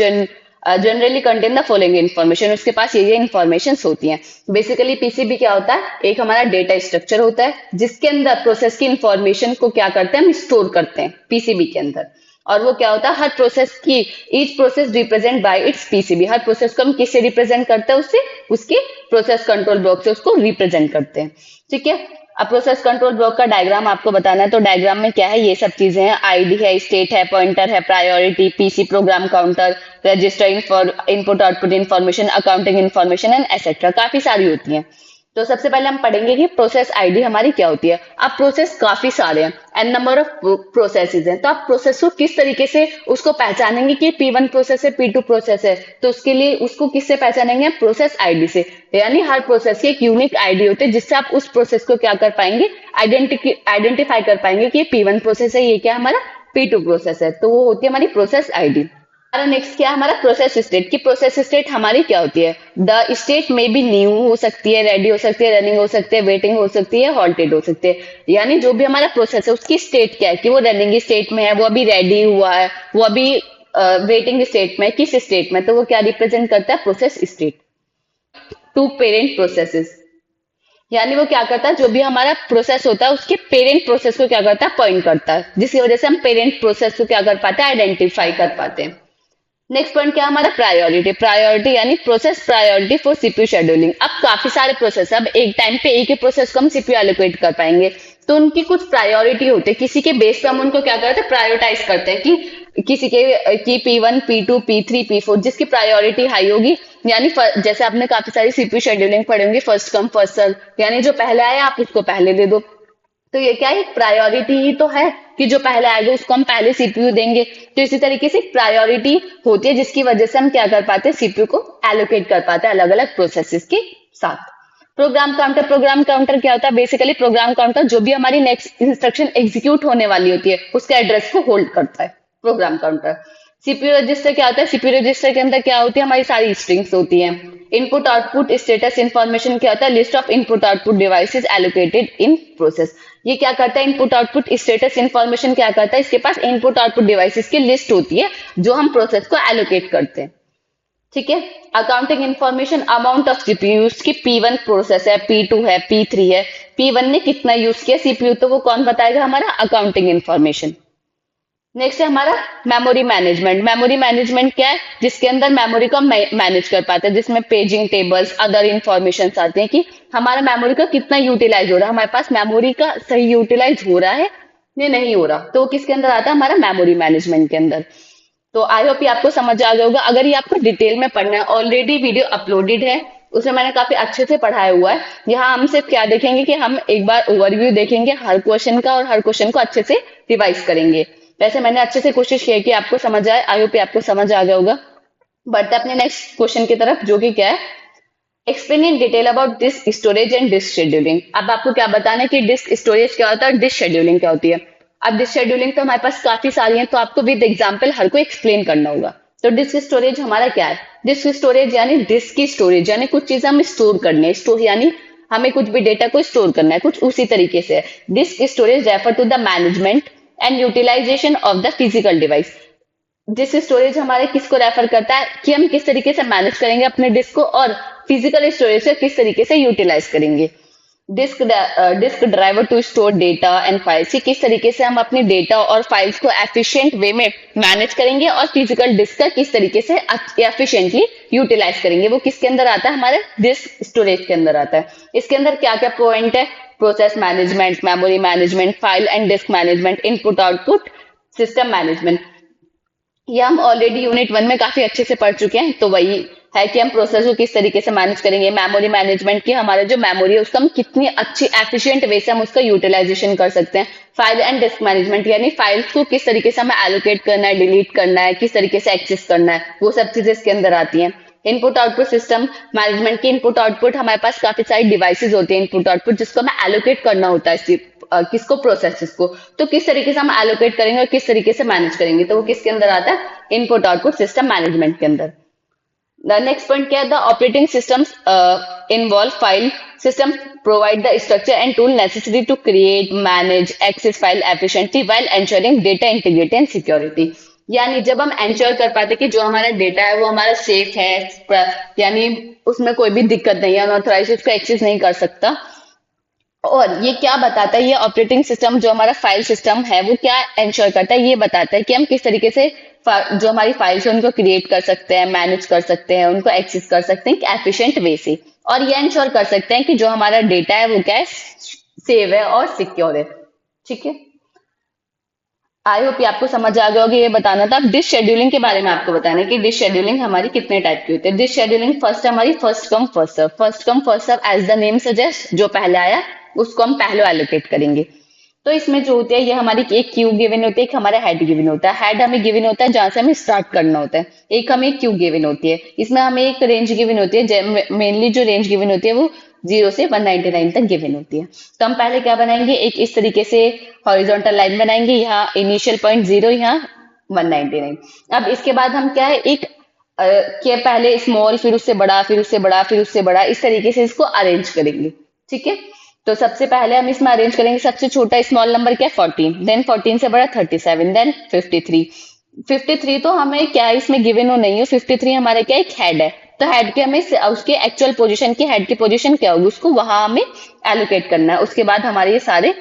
generally contain the following information, उसके पास ये इन्फॉर्मेशन होती हैं। बेसिकली पीसीबी क्या होता है, एक हमारा डेटा स्ट्रक्चर होता है जिसके अंदर प्रोसेस की इंफॉर्मेशन को क्या करते हैं, हम स्टोर करते हैं पीसीबी के अंदर। और वो क्या होता है, हर प्रोसेस की each process represent by it's PCB, her process को हम किससे रिप्रेजेंट करते हैं, उससे उसके प्रोसेस कंट्रोल ब्लॉक से उसको रिप्रेजेंट करते हैं। ठीक है, अब प्रोसेस कंट्रोल ब्लॉक का डायग्राम आपको बताना है, तो डायग्राम में क्या है, ये सब चीजें हैं, आईडी है, स्टेट है, पॉइंटर है, priority, PC program counter, register for input output information, accounting information and etcetera, काफी सारी होती हैं। तो सबसे पहले हम पढ़ेंगे कि प्रोसेस आईडी हमारी क्या होती है। अब प्रोसेस काफी सारे हैं, एन नंबर ऑफ प्रोसेसेस हैं, तो आप प्रोसेस को किस तरीके से उसको पहचानेंगे कि P1 प्रोसेस है, P2 प्रोसेस है, तो उसके लिए उसको किससे पहचानेंगे, प्रोसेस आईडी से। यानी हर प्रोसेस की एक यूनिक आईडी होती है जिससे आप उस प्रोसेस को क्या कर पाएंगे, आइडेंटिफाई कर पाएंगे कि ये P1 प्रोसेस है, ये क्या हमारा P2 प्रोसेस है, तो वो होती है हमारी प्रोसेस आईडी। हमारा नेक्स्ट क्या है, हमारा प्रोसेस स्टेट, की प्रोसेस स्टेट हमारी क्या होती है, द स्टेट में भी न्यू हो सकती है, रेडी हो सकती है, रनिंग हो सकती है, वेटिंग हो सकती है, हॉल्टेड हो सकती है। यानी जो भी हमारा प्रोसेस है उसकी स्टेट क्या है, कि वो रनिंग स्टेट में है, वो अभी रेडी हुआ है, वो अभी वेटिंग स्टेट में, किस स्टेट में, तो वो क्या रिप्रेजेंट करता है, process state. Two parent processes, यानी वो क्या करता है, जो भी हमारा प्रोसेस होता है उसके पेरेंट प्रोसेस को क्या करता है, पॉइंट करता है, जिसकी वजह से हम पेरेंट प्रोसेस को क्या कर पाते हैं, आइडेंटिफाई कर पाते हैं। नेक्स्ट पॉइंट क्या हमारा, प्रायोरिटी, प्रायोरिटी यानी process priority for CPU scheduling. अब काफी सारे प्रोसेस, अब एक टाइम पे एक ही प्रोसेस को हम सीपीयू एलोकेट कर पाएंगे, तो उनकी कुछ प्रायोरिटी होती है, किसी के बेस पे हम उनको क्या करते हैं, प्रायोरिटाइज करते हैं कि किसी के की P1 P2 P3 P4 जिसकी प्रायोरिटी हाई होगी, यानी जैसे आपने काफी सारी सीपीयू शेड्यूलिंग पढ़ी होंगी, फर्स्ट कम फर्स्ट सर्व, यानी जो पहले आया आप उसको पहले दे दो, तो ये क्या है, प्रायोरिटी ही तो है कि जो पहले आएगा उसको हम पहले सीपीयू देंगे। तो इसी तरीके से प्रायोरिटी होती है जिसकी वजह से हम क्या कर पाते हैं, सीपीयू को एलोकेट कर पाते हैं अलग अलग प्रोसेसेस के साथ। प्रोग्राम काउंटर, प्रोग्राम काउंटर क्या होता है, बेसिकली प्रोग्राम काउंटर जो भी हमारी नेक्स्ट इंस्ट्रक्शन एग्जीक्यूट होने वाली होती है उसके एड्रेस को होल्ड करता है प्रोग्राम काउंटर। सीपीयू रजिस्टर क्या होता है, सीपीयू रजिस्टर के अंदर क्या होती है, हमारी सारी स्ट्रिंग्स होती हैं। इनपुट आउटपुट स्टेटस इंफॉर्मेशन क्या होता है, list of input output devices allocated in process. ये क्या करता है, इनपुट आउटपुट स्टेटस इंफॉर्मेशन क्या करता है, इसके पास इनपुट आउटपुट डिवाइसेस की लिस्ट होती है जो हम प्रोसेस को एलोकेट करते हैं। ठीक है, accounting information, amount of CPU की P1 प्रोसेस है, P2 है, P3 है, P1 ने कितना यूज किया सीपीयू, तो वो कौन बताएगा, हमारा अकाउंटिंग इंफॉर्मेशन। नेक्स्ट है हमारा मेमोरी मैनेजमेंट। मेमोरी मैनेजमेंट क्या है, जिसके अंदर मेमोरी को मैनेज कर पाते हैं, जिसमें पेजिंग टेबल्स अदर इंफॉर्मेशन आते हैं कि हमारा मेमोरी का कितना यूटिलाइज हो रहा है, हमारे पास मेमोरी का सही यूटिलाइज हो रहा है या नहीं हो रहा, तो किसके अंदर आता है, हमारा मेमोरी मैनेजमेंट के अंदर। तो आई होप ये आपको समझ आ गया होगा। अगर ये आपको डिटेल में पढ़ना है, ऑलरेडी वीडियो अपलोडेड है, उसमें मैंने काफी अच्छे से पढ़ाया हुआ है। यहाँ हम सिर्फ क्या देखेंगे कि हम एक बार ओवरव्यू देखेंगे हर क्वेश्चन का और हर क्वेश्चन को अच्छे से रिवाइज करेंगे। वैसे मैंने अच्छे से कोशिश की है कि आपको समझ आए, आई होप आपको समझ आ गया होगा। बढ़ते अपने नेक्स्ट क्वेश्चन की तरफ, जो कि क्या है, explain in detail about disk storage and disk scheduling. अब आपको क्या बताना है कि डिस्क स्टोरेज क्या होता है और डिस्क शेड्यूलिंग क्या होती है। अब डिस्क शेड्यूलिंग तो हमारे पास काफी सारी है, तो आपको विद एग्जाम्पल हर को एक्सप्लेन करना होगा। तो डिस्क स्टोरेज हमारा क्या है, डिस्क स्टोरेज यानी डिस्क की स्टोरेज, यानी कुछ चीजें हमें स्टोर करने हैं, स्टोर यानी हमें कुछ भी डेटा को स्टोर करना है, कुछ उसी तरीके से। Disk storage refer to the management and utilization of the physical device. Disk storage हमारे किसको रेफर करता है, कि हम किस तरीके से मैनेज करेंगे अपने डिस्क को, और फिजिकल स्टोरेज से किस तरीके से यूटिलाइज करेंगे। Disk driver to store data and files, कि किस तरीके से हम अपने डेटा और फाइल्स को एफिशिएंट वे में मैनेज करेंगे, और फिजिकल डिस्क का किस तरीके से एफिशिएंटली यूटिलाइज करेंगे, वो किसके अंदर आता है, हमारे डिस्क स्टोरेज के अंदर आता है। इसके अंदर क्या क्या पॉइंट है, process management, memory management, file and disc management, input output system management. ये हम ऑलरेडी यूनिट 1 में काफी अच्छे से पढ़ चुके हैं, तो वही है कि हम प्रोसेस को किस तरीके से मैनेज करेंगे। मेमोरी मैनेजमेंट की हमारा जो मेमोरी है उसका हम कितनी अच्छी एफिशिएंट वे से हम उसका यूटिलाइजेशन कर सकते हैं। फाइल एंड डिस्क मैनेजमेंट यानी फाइल्स को किस तरीके से हमें एलोकेट करना है, डिलीट करना है, किस तरीके से एक्सेस करना है, वो सब चीजें इसके अंदर आती हैं। इनपुट आउटपुट सिस्टम मैनेजमेंट की इनपुट आउटपुट, हमारे पास काफी सारी डिवाइसेस होती है इनपुट आउटपुट, जिसको हमें एलोकेट करना होता है किसको, प्रोसेसेस को। तो किस तरीके से हम एलोकेट करेंगे और किस तरीके से मैनेज करेंगे, तो वो किसके अंदर आता है, इनपुट आउटपुट सिस्टम मैनेजमेंट के अंदर। नेक्स्ट पॉइंट क्या है, the operating systems involve file system provide the structure and tool necessary to create manage access file efficiently while ensuring data integrity and security. यानी जब हम एंश्योर कर पाते कि जो हमारा डेटा है वो हमारा सेफ है, यानी उसमें कोई भी दिक्कत नहीं है, अनऑथराइज उसको एक्सेस नहीं कर सकता। और ये क्या बताता है, ये ऑपरेटिंग सिस्टम जो हमारा फाइल सिस्टम है वो क्या इंश्योर करता है, ये बताता है कि हम किस तरीके से जो हमारी फाइल्स है उनको क्रिएट कर सकते हैं, मैनेज कर सकते हैं, उनको एक्सेस कर सकते हैं एफिशिएंट वे से। और ये इंश्योर कर सकते हैं कि जो हमारा डेटा है वो क्या है, सेव है और सिक्योर है। ठीक है, आई होप ये आपको समझ आ गया होगा। ये बताना था। अब डिश शेड्यूलिंग के बारे में आपको बताना है कि डिश शेड्यूलिंग हमारी कितने टाइप की होती है। डिश शेड्यूलिंग फर्स्ट हमारी first come first serve. First come first serve as the name suggest, जो पहले आया उसको हम पहले एलोकेट करेंगे। तो इसमें जो होती है ये हमारी एक क्यू गिवन होती है, एक हमारा हेड गिवन होता है। हेड हमें गिवन होता है जहां से हमें स्टार्ट करना होता है, एक हमें क्यू गिवन होती है। इसमें हमें एक रेंज गिवन होती है, मेनली जो रेंज गिवन होती है वो 0 से 199 तक गिवन होती है। तो हम पहले क्या बनाएंगे, एक इस तरीके से हॉरिजॉन्टल लाइन बनाएंगे, यहाँ इनिशियल पॉइंट 0, यहाँ 199। अब इसके बाद हम क्या है, एक के पहले स्मॉल, फिर उससे बड़ा, फिर उससे बड़ा, फिर उससे बड़ा, इस तरीके से इसको अरेंज करेंगे। ठीक है, तो सबसे पहले हम इसमें अरेंज करेंगे, सबसे छोटा स्मॉल नंबर क्या है 14, देन 14 से बड़ा 37, देन 53। 53 तो हमें क्या है इसमें गिवन हो नहीं है, 53 हमारे क्या एक हेड है, तो हेड के हमें उसके एक्चुअल पोजीशन की, हेड की पोजीशन क्या होगी उसको वहां हमें एलोकेट करना है। उसके बाद हमारे ये सारे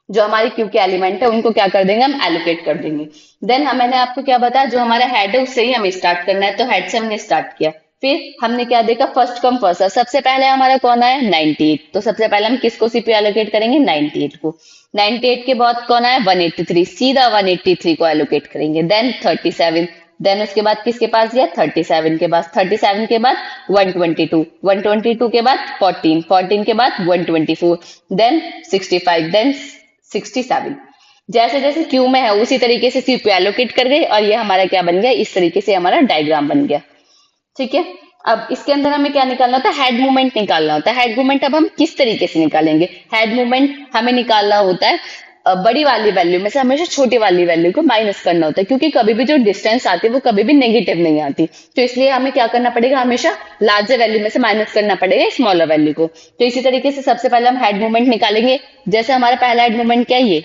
जो हमारे क्यू के एलिमेंट है उनको क्या कर देंगे, हम एलोकेट कर देंगे। देन मैंने आपको क्या बताया, जो हमारा हेड है उससे ही हमें स्टार्ट करना है, तो हेड से हमने स्टार्ट किया। फिर हमने क्या देखा, फर्स्ट कम फर्स्ट सर्व। सबसे पहले हमारा कौन आया 98, तो सबसे पहले हम किसको सीपी एलोकेट करेंगे 98 को। 98 के बाद कौन आया 183, सीधा 183 को एलोकेट करेंगे। देन 37, देन उसके बाद किसके पास दिया 37 के पास, 37 के बाद 122, 122 के बाद 14, 14 के बाद 124, देन 65, देन 67। जैसे जैसे क्यू में है उसी तरीके से सीपी एलोकेट कर गए, और ये हमारा क्या बन गया, इस तरीके से हमारा डायग्राम बन गया। ठीक है, अब इसके अंदर हमें क्या निकालना होता है, हेड मूवमेंट निकालना होता है। हेड मूवमेंट अब हम किस तरीके से निकालेंगे, हेड मूवमेंट हमें निकालना होता है बड़ी वाली वैल्यू में से हमेशा छोटी वाली वैल्यू को माइनस करना होता है, क्योंकि कभी भी जो डिस्टेंस आती है वो कभी भी नेगेटिव नहीं आती। तो इसलिए हमें क्या करना पड़ेगा, हमेशा लार्जर वैल्यू में से माइनस करना पड़ेगा स्मॉलर वैल्यू को। तो इसी तरीके से सबसे पहले हम हेड मूवमेंट निकालेंगे। जैसे हमारा पहला हेड मूवमेंट क्या है ये,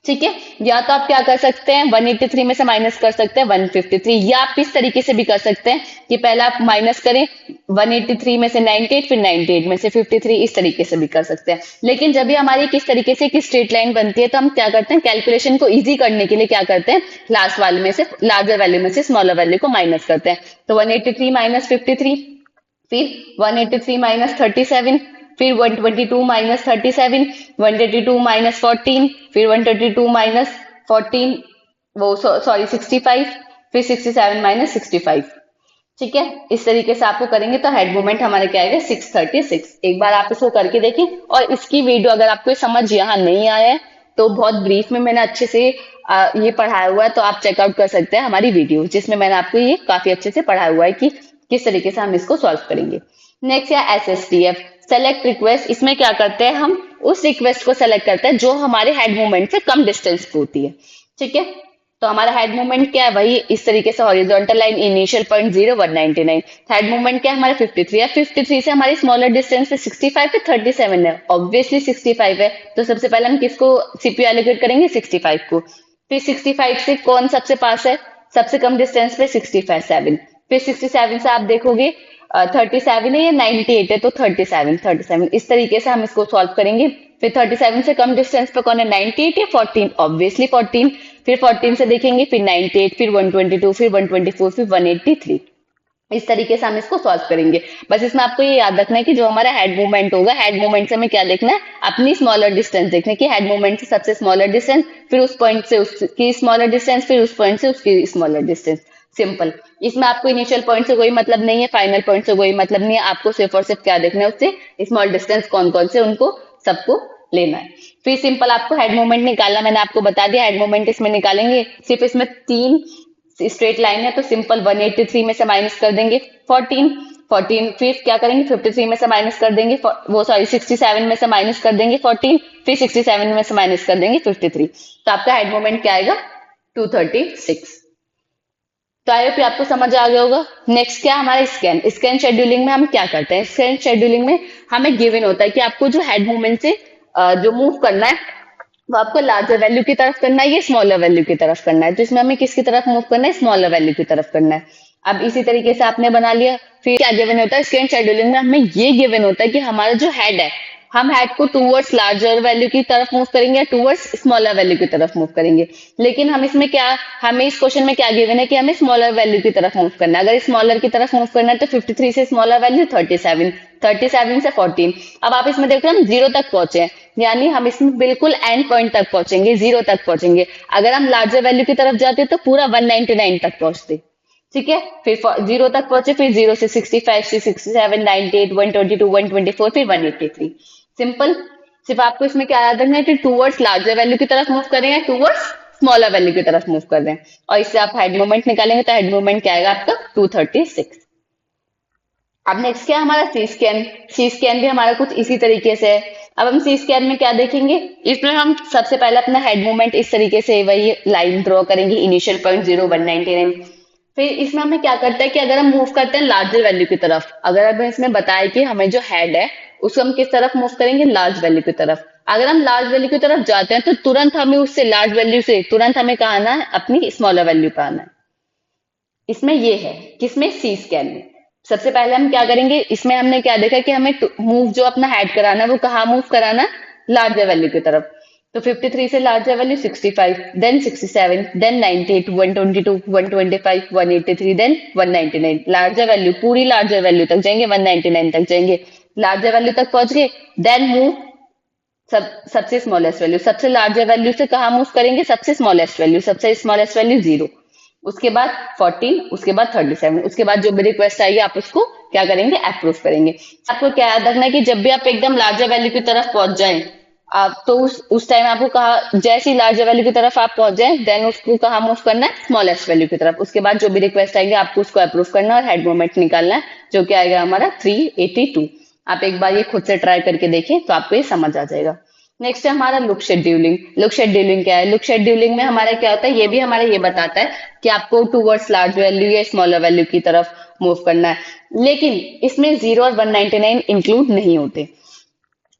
ठीक है, या तो आप क्या कर सकते हैं 183 में से माइनस कर सकते हैं 153, या आप इस तरीके से भी कर सकते हैं कि पहले आप माइनस करें 183 में से 98, फिर 98 में से 53, इस तरीके से भी कर सकते हैं। लेकिन जब भी हमारी किस तरीके से एक स्ट्रेट लाइन बनती है तो हम क्या करते हैं, कैलकुलेशन को इजी करने के लिए क्या करते हैं, लास्ट वाले में से लार्जर वैल्यू में से स्मॉलर वैल्यू को माइनस करते हैं। तो 183 माइनस 53, फिर 183 माइनस 37, फिर 122 माइनस 37, 132 माइनस 14, फिर 132 माइनस 14, वो सॉरी 65, फिर 67 माइनस 65। ठीक है, इस तरीके से आपको करेंगे तो हेड मूवमेंट हमारा क्या आएगा 636। एक बार आप इसको करके देखें। और इसकी वीडियो अगर आपको समझ यहाँ नहीं आया है तो बहुत ब्रीफ में मैंने अच्छे से ये पढ़ाया हुआ है, तो आप चेकआउट कर सकते हैं हमारी वीडियो, जिसमें मैंने आपको ये काफी अच्छे से पढ़ाया हुआ है कि किस तरीके से हम इसको सॉल्व करेंगे। नेक्स्ट है SSTF, सेलेक्ट रिक्वेस्ट। इसमें क्या करते हैं, हम उस रिक्वेस्ट को सेलेक्ट करते हैं जो हमारे हेड मूवमेंट से कम डिस्टेंस पे होती है। ठीक है, तो हमारा हेड मूवमेंट क्या है, वही इस तरीके से horizontal line, initial point 0, 199। Head movement क्या है हमारा 53 है, 53 से हमारी स्मॉलर डिस्टेंस पे 65 पे 37 है, ऑब्वियसली 65 है, तो सबसे पहले हम किसको सीपीयू एलोकेट करेंगे 65 को। फिर 65 से कौन सबसे पास है, सबसे कम डिस्टेंस पे 67, फिर 67 से आप देखोगे 37 है या 98 है, तो 37, इस तरीके से हम इसको सॉल्व करेंगे। फिर 37 से कम डिस्टेंस पे कौन है 98 या 14, ऑब्वियसली 14। फिर 14 से देखेंगे, फिर 98, फिर 122, फिर 124, फिर 183। इस तरीके से हम इसको सॉल्व करेंगे। बस इसमें आपको ये याद रखना है कि जो हमारा हेड मूवमेंट होगा, हेड मूवमेंट से हमें क्या देखना है, अपनी स्मॉलर डिस्टेंस देखना है कि हेड मूवमेंट से सबसे स्मॉलर डिस्टेंस, फिर उस पॉइंट से उसकी स्मॉलर डिस्टेंस, फिर उस पॉइंट से उसकी स्मॉलर डिस्टेंस। सिंपल। इसमें आपको इनिशियल पॉइंट से कोई मतलब नहीं है, फाइनल पॉइंट से कोई मतलब नहीं है, आपको सिर्फ और सिर्फ क्या देखना है, उससे स्मॉल डिस्टेंस कौन कौन से उनको सबको लेना है। फिर सिंपल आपको हेड मूवमेंट निकालना, मैंने आपको बता दिया हेड मूवमेंट इसमें निकालेंगे। सिर्फ इसमें 3 स्ट्रेट लाइन है, तो सिंपल 183 में से माइनस कर देंगे 14, फिर क्या करेंगे 53 में से माइनस कर देंगे, वो सॉरी 67 में से माइनस कर देंगे 14, फिर 67 में से माइनस कर देंगे 53। तो आपका हेड मूवमेंट क्या आएगा 236। तो आई होप आपको समझ आ गया होगा। नेक्स्ट क्या हमारा स्कैन। स्कैन शेड्यूलिंग में हम क्या करते हैं, स्कैन शेड्यूलिंग में हमें गिवन होता है कि आपको जो हेड मूवमेंट से जो मूव करना है वो आपको लार्जर वैल्यू की तरफ करना है या स्मॉलर वैल्यू की तरफ करना है। तो इसमें हमें किसकी तरफ मूव करना है, स्मॉलर वैल्यू की तरफ करना है। अब इसी तरीके से आपने बना लिया। फिर क्या गिवन होता है स्कैन शेड्यूलिंग में, हमें ये गिवन होता है कि हमारा जो हेड है हम हेड को टूवर्ड्स लार्जर वैल्यू की तरफ मूव करेंगे या टूवर्ड्स स्मॉलर वैल्यू की तरफ मूव करेंगे। लेकिन हम इसमें क्या, हमें इस क्वेश्चन में क्या गिवन है कि हमें स्मॉलर वैल्यू की तरफ मूव करना है। अगर स्मॉलर की तरफ मूव करना है तो 53 से स्मॉलर वैल्यू 37, 37 से 14। अब आप इसमें देख रहे हैं हम 0 तक पहुंचे हैं, यानी हम इसमें बिल्कुल एंड पॉइंट तक पहुंचेंगे, 0 तक पहुंचेंगे। अगर हम लार्जर वैल्यू की तरफ जाते तो पूरा 199 तक पहुंचते। ठीक है, फिर 0 तक पहुंचे, फिर 0 से 65 से 67, 98, 122, 124, फिर 183। सिंपल। सिर्फ आपको इसमें क्या याद रखना है कि टूवर्ड्स लार्जर वैल्यू की तरफ मूव कर रहे हैं, टूवर्ड्स स्मॉलर वैल्यू की तरफ मूव कर रहे हैं। और इससे आप हेड मूवमेंट निकालेंगे तो हेड मूवमेंट क्या आएगा आपका 236। अब नेक्स्ट क्या है हमारा सी स्कैन। सी स्कैन भी हमारा कुछ इसी तरीके से है। अब हम सी स्कैन में क्या देखेंगे, इसमें हम सबसे पहले अपना हेड मूवमेंट इस तरीके से वही लाइन ड्रॉ करेंगे, इनिशियल पॉइंट 0, 199। फिर इसमें हमें क्या करता है कि अगर हम मूव करते हैं लार्जर वैल्यू की तरफ, अगर हमें इसमें बताया कि हमें जो हेड है उसको हम किस तरफ मूव करेंगे, लार्ज वैल्यू की तरफ। अगर हम लार्ज वैल्यू की तरफ जाते हैं तो तुरंत हमें उससे लार्ज वैल्यू से तुरंत हमें कहा आना है, अपनी स्मॉलर वैल्यू पे आना है। इसमें ये है किसमें, सी स्कैन में। सबसे पहले हम क्या करेंगे, इसमें हमने क्या देखा कि हमें मूव जो अपना हेड कराना है वो कहाँ मूव कराना है, लार्जर वैल्यू की तरफ। तो 53 से larger value 65, then 67, then 98, 122, 125, 183, then 199। Larger value पूरी लार्जर वैल्यू तक जाएंगे, 199 तक जाएंगे। लार्जर वैल्यू तक पहुंच गए, देन मूव सबसे स्मॉलेस्ट वैल्यू, सबसे लार्जर वैल्यू से कहाँ मूव करेंगे, सबसे स्मॉलेस्ट वैल्यू, सबसे स्मॉलेस्ट वैल्यू 0, उसके बाद 14, उसके बाद 37, उसके बाद जो भी रिक्वेस्ट आएगी आप उसको क्या करेंगे, अप्रूव करेंगे। आपको क्या याद रखना है कि जब भी आप एकदम लार्जर वैल्यू की तरफ पहुंच जाएं, आप तो उस टाइम आपको कहा, जैसे ही लार्जर वैल्यू की तरफ आप पहुंच जाएं, देन उसको कहाँ मूव करना है, स्मॉलेस्ट वैल्यू की तरफ। उसके बाद जो भी रिक्वेस्ट आएंगे आपको उसको अप्रूव करना है और हेड मूवमेंट निकालना है, जो कि आएगा हमारा 382। आप एक बार ये खुद से ट्राई करके देखें तो आपको ये समझ आ जाएगा। नेक्स्ट है हमारा लुक शेड्यूलिंग। लुक शेड्यूलिंग क्या है, लुक शेड्यूलिंग में हमारा क्या होता है, ये भी हमारा ये बताता है कि आपको टूवर्ड्स लार्ज वैल्यू या स्मॉलर वैल्यू की तरफ मूव करना है, लेकिन इसमें 0 और 199 इंक्लूड नहीं होते।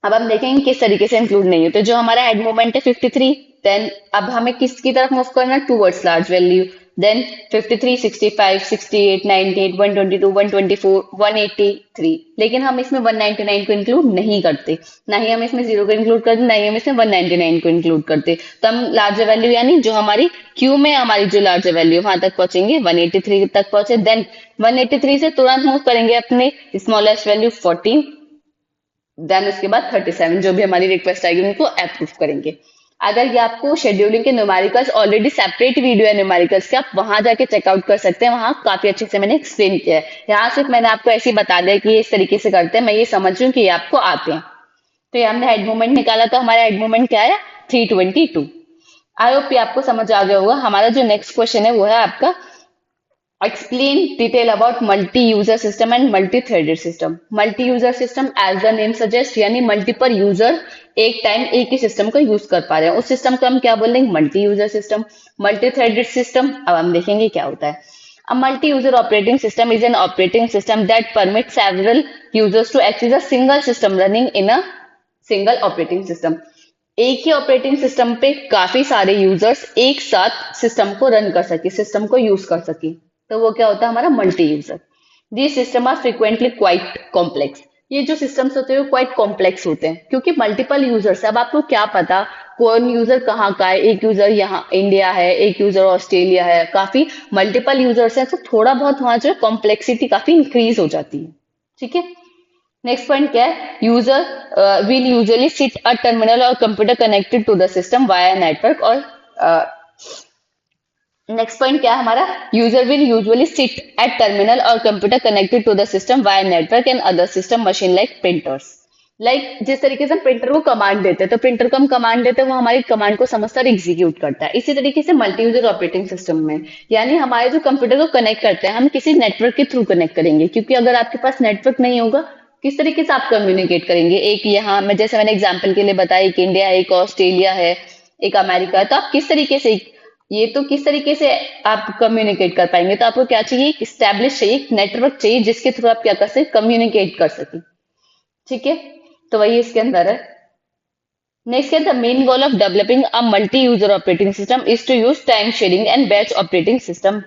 अब हम देखेंगे किस तरीके से इंक्लूड नहीं होते। जो हमारा हेड मूवमेंट है 53, देन अब हमें किसकी तरफ मूव करना है, टूवर्ड्स लार्ज वैल्यू, देन 53, 65, 68, 98, 122, 124, 183। लेकिन हम इसमें 199 को इंक्लूड नहीं करते, ना ही हम इसमें 0 को इंक्लूड करते, ना ही हम इसमें 199 को इंक्लूड करते। तो हम लार्जर वैल्यू यानी जो हमारी क्यू में हमारी जो लार्जर वैल्यू वहां तक पहुंचेंगे, 183 तक पहुंचे, देन 183 से तुरंत मूव करेंगे अपने स्मॉलेस्ट वैल्यू 14, देन उसके बाद 37, जो भी हमारी रिक्वेस्ट आएगी उनको अप्रूव करेंगे। अगर ये आपको शेड्यूलिंग के न्यूमेरिकल्स ऑलरेडी सेपरेट वीडियो है न्यूमेरिकल्स के, आप वहां जाके चेकआउट कर सकते हैं, वहां काफी अच्छे से मैंने एक्सप्लेन किया है। यहाँ सिर्फ मैंने आपको ऐसे ही बता दिया कि ये इस तरीके से करते हैं, मैं ये समझ रही हूँ कि ये आपको आते हैं। तो ये हमने हेड मूवमेंट निकाला, तो हमारा हेड मूवमेंट क्या है, 322। आई होप ये आपको समझ आ गया होगा। हमारा जो नेक्स्ट क्वेश्चन है वो है आपका explain detail about multi-user system and multi-threaded system। multi-user system as the name suggests यानी multiple user एक टाइम एक ही सिस्टम को यूज कर पा रहे हैं, उस सिस्टम को हम क्या बोलेंगे, multi user system. Multi threaded system, अब हम देखेंगे क्या होता है। A multi-user operating system is an operating system that permits several users to access a single system running in a single operating system। एक ही ऑपरेटिंग सिस्टम पे काफी सारे यूजर्स एक साथ सिस्टम को रन कर सके, सिस्टम को यूज कर सके, तो वो क्या होता है हमारा multi user. This system are frequently quite complex. ये जो सिस्टम्स होते हैं वो क्वाइट कॉम्प्लेक्स होते हैं क्योंकि मल्टीपल यूजर्स। अब आपको क्या पता कौन यूजर कहाँ का है, एक यूजर यहाँ इंडिया है, एक यूजर ऑस्ट्रेलिया है, काफी मल्टीपल यूजर्स हैं, तो थोड़ा बहुत वहां जो है कॉम्प्लेक्सिटी काफी इंक्रीज हो जाती है। ठीक है, नेक्स्ट पॉइंट क्या है, user will usually sit a terminal or computer connected to the system via network. और नेक्स्ट पॉइंट क्या है हमारा, user will usually sit at terminal or computer connected to the system via network and other system machine like printers. Like जिस तरीके से हम printer को command देते हैं, तो प्रिंटर को हम कमांड देते हैं, वो हमारी कमांड को समझकर एग्जीक्यूट करता है। इसी तरीके से मल्टी यूजर ऑपरेटिंग सिस्टम में यानी हमारे जो कंप्यूटर को कनेक्ट करते हैं, हम किसी नेटवर्क के थ्रू कनेक्ट करेंगे, क्योंकि अगर आपके पास नेटवर्क नहीं होगा किस तरीके से आप कम्युनिकेट करेंगे। एक यहाँ मैं जैसे मैंने एग्जाम्पल के लिए बताया, एक इंडिया है, एक ऑस्ट्रेलिया है, एक अमेरिका है, तो आप किस तरीके से ये तो किस तरीके से आप कम्युनिकेट कर पाएंगे, तो आपको क्या चाहिए, एक स्टैब्लिश चाहिए, एक नेटवर्क चाहिए जिसके थ्रू आप क्या कर सके, कम्युनिकेट कर सके। ठीक है, तो वही इसके अंदर है। नेक्स्ट है the main goal of developing a multi user operating system is to use time sharing and batch operating system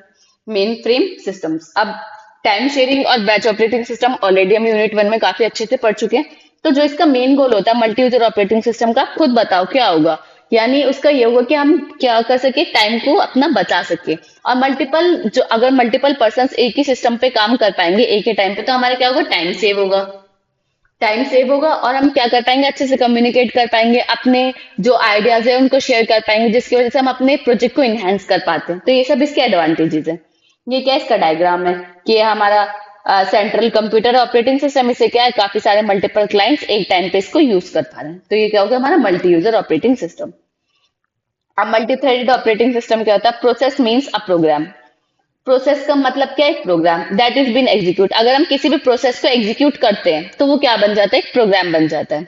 main frame systems. अब टाइम शेयरिंग और बैच ऑपरेटिंग सिस्टम ऑलरेडी हम यूनिट 1 में काफी अच्छे से पढ़ चुके हैं। तो जो इसका मेन गोल होता है मल्टी यूजर ऑपरेटिंग सिस्टम का, खुद बताओ क्या होगा। यानी उसका ये होगा कि हम क्या कर सके, टाइम को अपना बचा सके। और मल्टीपल जो अगर मल्टीपल पर्सन एक ही सिस्टम पे काम कर पाएंगे एक ही टाइम पे, तो हमारा क्या होगा, टाइम सेव होगा। टाइम सेव होगा और हम क्या कर पाएंगे, अच्छे से कम्युनिकेट कर पाएंगे, अपने जो आइडियाज है उनको शेयर कर पाएंगे, जिसकी वजह से हम अपने प्रोजेक्ट को इनहेंस कर पाते हैं। तो ये सब इसके एडवांटेजेस है। ये क्या इसका डायग्राम है कि ये हमारा सेंट्रल कंप्यूटर ऑपरेटिंग सिस्टम, इसे क्या है, काफी सारे मल्टीपल क्लाइंट्स एक टाइम पे इसको यूज कर पा रहे हैं। तो ये क्या होगा, हमारा मल्टी यूजर ऑपरेटिंग सिस्टम। अब मल्टी थ्रेडेड ऑपरेटिंग सिस्टम क्या होता है, process means a program. Process का मतलब क्या है, एक program that is been execute. अगर हम किसी भी प्रोसेस को एग्जीक्यूट करते हैं तो वो क्या बन जाता है, एक प्रोग्राम बन जाता है।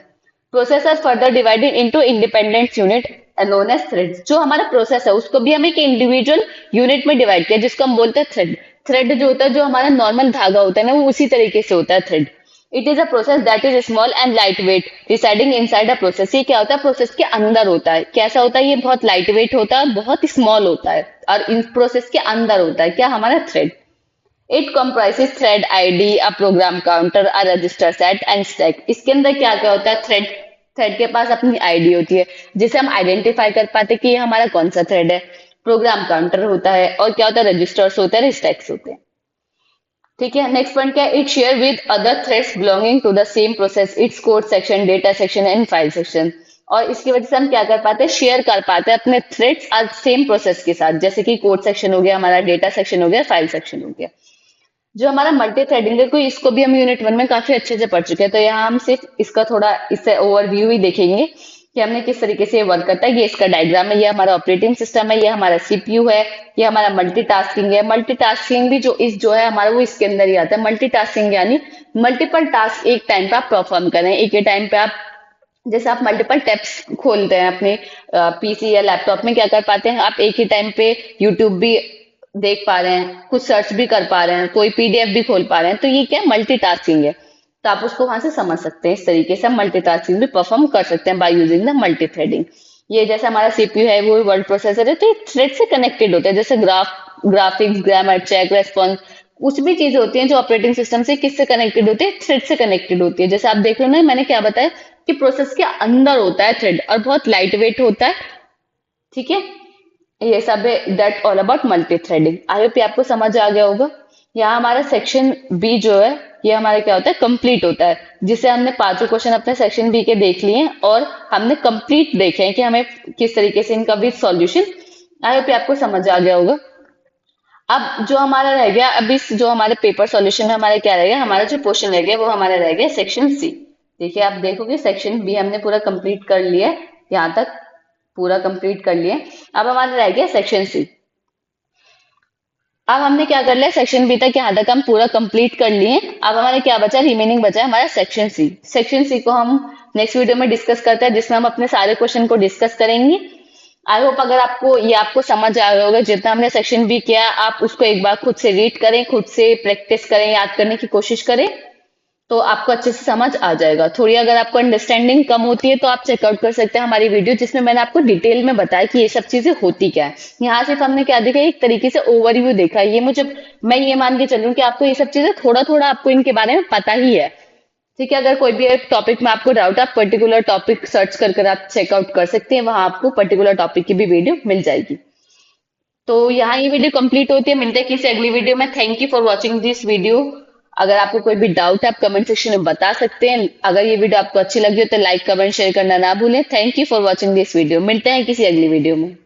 Process are further divided into independent unit known as threads. जो हमारा प्रोसेस है उसको भी हम एक इंडिविजुअल यूनिट में डिवाइड किया, जिसको हम बोलते हैं थ्रेड। थ्रेड जो होता है, जो हमारा नॉर्मल धागा होता है ना, वो उसी तरीके से होता है thread. It is a process that is small and light weight residing inside a process. ये क्या होता है, प्रोसेस के अंदर होता है। कैसा होता है, ये बहुत लाइट वेट होता है, बहुत स्मॉल होता है, और इन प्रोसेस के अंदर होता है क्या, हमारा thread. It comprises thread ID, a program counter, a resistor set and stack. इसके अंदर क्या क्या होता है, थ्रेड थ्रेड के पास अपनी आईडी होती है जिसे हम आइडेंटिफाई कर पाते कि ये हमारा कौन सा थ्रेड है। प्रोग्राम काउंटर होता है, और क्या होता है, रजिस्टर्स होते हैं, स्टैक्स होते हैं। ठीक है, नेक्स्ट पॉइंट क्या है, it share with other threads belonging to the same process its code section, data section and file section. और इसकी वजह से हम क्या कर पाते हैं, शेयर कर पाते हैं अपने थ्रेड्स और सेम प्रोसेस के साथ, जैसे कि कोड सेक्शन हो गया, हमारा डेटा सेक्शन हो गया, फाइल सेक्शन हो गया। जो हमारा मल्टी थ्रेडिंग है, कोई इसको भी हम यूनिट 1 में काफी अच्छे से पढ़ चुके हैं। तो यहाँ हम सिर्फ इसका थोड़ा इससे ओवरव्यू ही देखेंगे कि हमने किस तरीके से ये वर्क करता है। ये इसका डायग्राम है, ये हमारा ऑपरेटिंग सिस्टम है, ये हमारा सीपीयू है, ये हमारा मल्टीटास्किंग है। मल्टीटास्किंग भी जो है हमारा, वो इसके अंदर ही आता है। मल्टीटास्किंग यानी मल्टीपल टास्क एक टाइम पे आप परफॉर्म करें, एक ही टाइम पे आप, जैसे आप मल्टीपल टैब्स खोलते हैं अपने पीसी या लैपटॉप में, क्या कर पाते हैं आप, एक ही टाइम पे यूट्यूब भी देख पा रहे हैं, कुछ सर्च भी कर पा रहे हैं, कोई पीडीएफ भी खोल पा रहे हैं। तो ये क्या मल्टीटास्किंग है। तो आप उसको वहां से समझ सकते हैं, इस तरीके से हम मल्टीटास्किंग भी परफॉर्म कर सकते हैं by using the multi threading. ये जैसे हमारा सीपीयू है, वो वर्ड प्रोसेसर है, तो ये थ्रेड से कनेक्टेड होते हैं। जैसे ग्राफिक्स, ग्रामर चेक, रेस्पॉन्स, कुछ भी चीजें होती हैं जो ऑपरेटिंग सिस्टम से किससे कनेक्टेड होती है, थ्रेड से कनेक्टेड होती है। जैसे आप देख रहे हो ना, मैंने क्या बताया कि प्रोसेस के अंदर होता है थ्रेड, और बहुत लाइट वेट होता है। ठीक है, ये सब है that all about multi threading. I hope ये आपको समझ आ गया होगा। यहाँ हमारा सेक्शन बी जो है, ये हमारा क्या होता है, कंप्लीट होता है, जिसे हमने पांचों क्वेश्चन अपने सेक्शन बी के देख लिए हैं, और हमने कंप्लीट देखे हैं कि हमें किस तरीके से इनका विद सॉल्यूशन। आई होप ये आपको समझ आ गया होगा। अब जो हमारा रह गया, अब इस जो हमारे पेपर सॉल्यूशन में हमारा क्या रह गया, हमारा जो क्वेश्चन रह गया वो हमारा रह गया सेक्शन सी। देखिए, आप देखोगे सेक्शन बी हमने पूरा कंप्लीट कर लिया है, यहाँ तक पूरा कंप्लीट कर लिया। अब हमारा रह गया सेक्शन सी। अब हमने क्या कर लिया, सेक्शन बी तक यहाँ तक हम पूरा कंप्लीट कर लिए। अब हमारे क्या बचा, रिमेनिंग बचा है हमारा सेक्शन सी। सेक्शन सी को हम नेक्स्ट वीडियो में डिस्कस करते हैं, जिसमें हम अपने सारे क्वेश्चन को डिस्कस करेंगे। आई होप अगर आपको समझ आ गया होगा, जितना हमने सेक्शन बी किया आप उसको एक बार खुद से रीड करें, खुद से प्रैक्टिस करें, याद करने की कोशिश करें, तो आपको अच्छे से समझ आ जाएगा। थोड़ी अगर आपको अंडरस्टैंडिंग कम होती है तो आप चेकआउट कर सकते हैं हमारी वीडियो, जिसमें मैंने आपको डिटेल में बताया कि ये सब चीजें होती क्या है। यहाँ सिर्फ हमने क्या देखा, एक तरीके से ओवरव्यू देखा है। ये मैं ये मान के चलूं कि आपको ये सब चीजें थोड़ा थोड़ा आपको इनके बारे में पता ही है। ठीक है, अगर कोई भी एक टॉपिक में आपको डाउट है, आप पर्टिकुलर टॉपिक सर्च कर आप चेकआउट कर सकते हैं, वहां आपको पर्टिकुलर टॉपिक की भी वीडियो मिल जाएगी। तो यहाँ ये वीडियो कंप्लीट होती है, मिलते हैं किसी अगली वीडियो में। Thank you for watching this video. अगर आपको कोई भी डाउट है आप कमेंट सेक्शन में बता सकते हैं। अगर ये वीडियो आपको अच्छी लगी हो तो लाइक कमेंट शेयर करना ना भूलें। Thank you for watching this video, मिलते हैं किसी अगली वीडियो में।